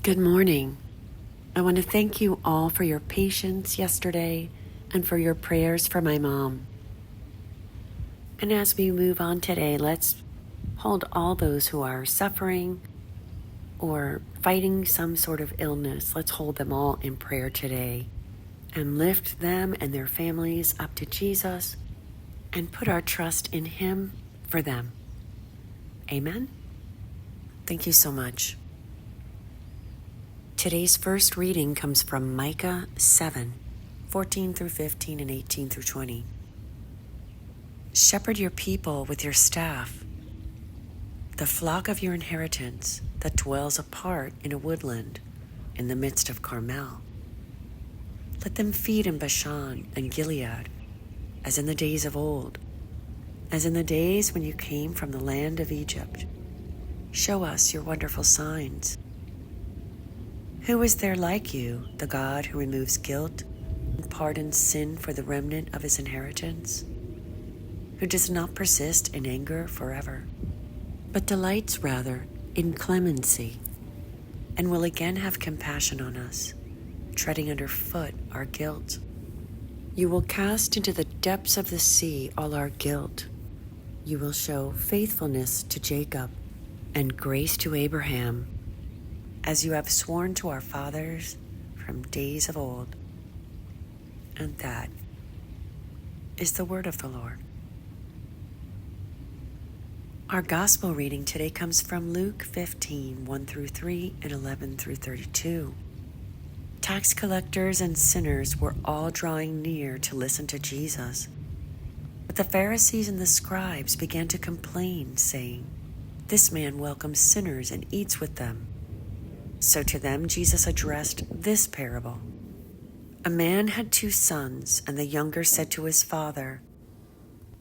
Good morning. I want to thank you all for your patience yesterday and for your prayers for my mom. And as we move on today, let's hold all those who are suffering or fighting some sort of illness. Let's hold them all in prayer today and lift them and their families up to Jesus and put our trust in Him for them. Amen. Thank you so much. Today's first reading comes from Micah 7:14 through 15 and 18 through 20. Shepherd your people with your staff, the flock of your inheritance that dwells apart in a woodland in the midst of Carmel. Let them feed in Bashan and Gilead, as in the days of old, as in the days when you came from the land of Egypt. Show us your wonderful signs. Who is there like you, the God who removes guilt and pardons sin for the remnant of his inheritance? Who does not persist in anger forever, but delights rather in clemency, and will again have compassion on us, treading underfoot our guilt. You will cast into the depths of the sea all our guilt. You will show faithfulness to Jacob and grace to Abraham, as you have sworn to our fathers from days of old. And that is the word of the Lord. Our gospel reading today comes from Luke 15:1 through 3 and 11 through 32. Tax collectors and sinners were all drawing near to listen to Jesus. But the Pharisees and the scribes began to complain, saying, "This man welcomes sinners and eats with them." So to them Jesus addressed this parable. A man had 2 sons, and the younger said to his father,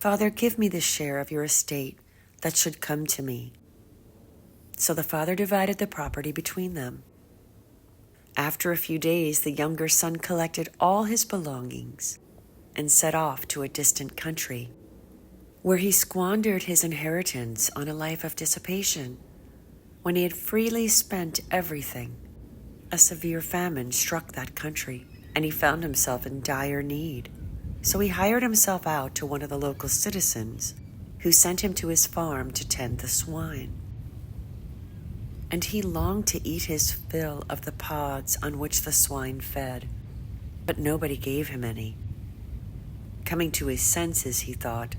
"Father, give me the share of your estate that should come to me." So the father divided the property between them. After a few days, the younger son collected all his belongings and set off to a distant country, where he squandered his inheritance on a life of dissipation. When he had freely spent everything, a severe famine struck that country, and he found himself in dire need. So he hired himself out to one of the local citizens, who sent him to his farm to tend the swine. And he longed to eat his fill of the pods on which the swine fed, but nobody gave him any. Coming to his senses, he thought,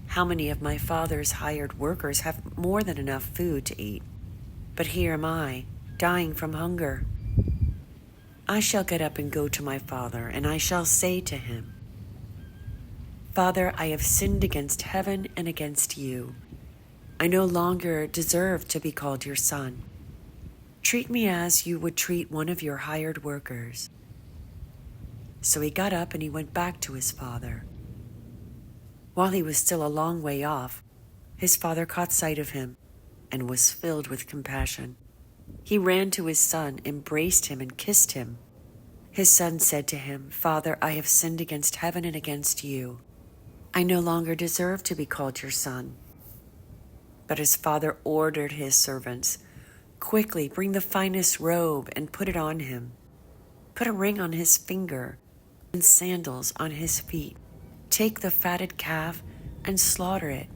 "How many of my father's hired workers have more than enough food to eat? But here am I, dying from hunger. I shall get up and go to my father, and I shall say to him, 'Father, I have sinned against heaven and against you. I no longer deserve to be called your son. Treat me as you would treat one of your hired workers.' So he got up and he went back to his father. While he was still a long way off, his father caught sight of him and was filled with compassion. He ran to his son, embraced him, and kissed him. His son said to him, 'Father, I have sinned against heaven and against you. I no longer deserve to be called your son.' But his father ordered his servants, 'Quickly bring the finest robe and put it on him. Put a ring on his finger and sandals on his feet. Take the fatted calf and slaughter it.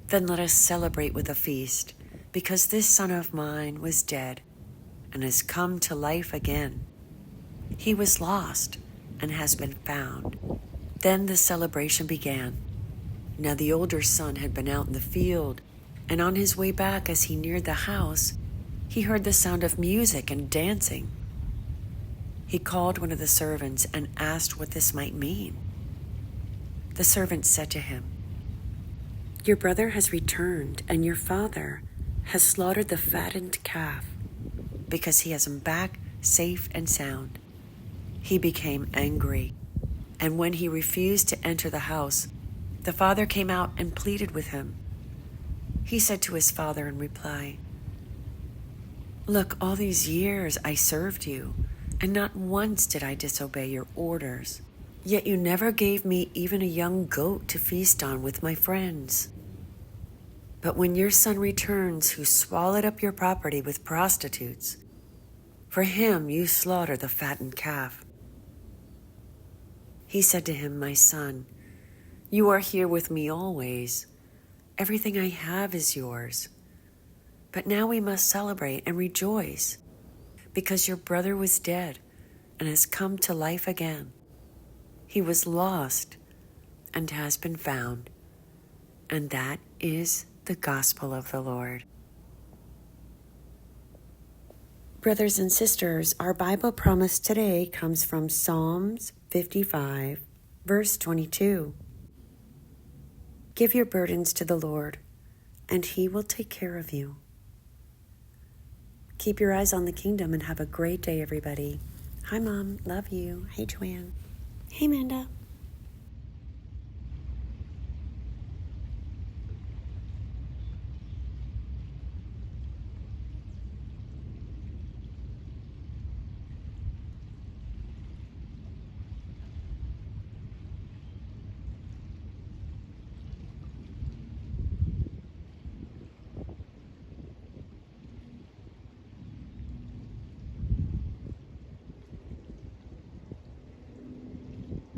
Then let us celebrate with a feast, because this son of mine was dead and has come to life again. He was lost and has been found.' Then the celebration began. Now the older son had been out in the field, and on his way back as he neared the house, he heard the sound of music and dancing. He called one of the servants and asked what this might mean. The servant said to him, 'Your brother has returned, and your father has slaughtered the fattened calf, because he has him back safe and sound.' He became angry, and when he refused to enter the house, the father came out and pleaded with him. He said to his father in reply, 'Look, all these years I served you, and not once did I disobey your orders. Yet you never gave me even a young goat to feast on with my friends. But when your son returns, who swallowed up your property with prostitutes, for him you slaughter the fattened calf." He said to him, "My son, you are here with me always. Everything I have is yours. But now we must celebrate and rejoice, because your brother was dead and has come to life again. He was lost and has been found." And that is the gospel of the Lord. Brothers and sisters, our Bible promise today comes from Psalms 55, verse 22. "Give your burdens to the Lord, and He will take care of you." Keep your eyes on the kingdom and have a great day, everybody. Hi, Mom. Love you. Hey, Joanne. Hey, Amanda.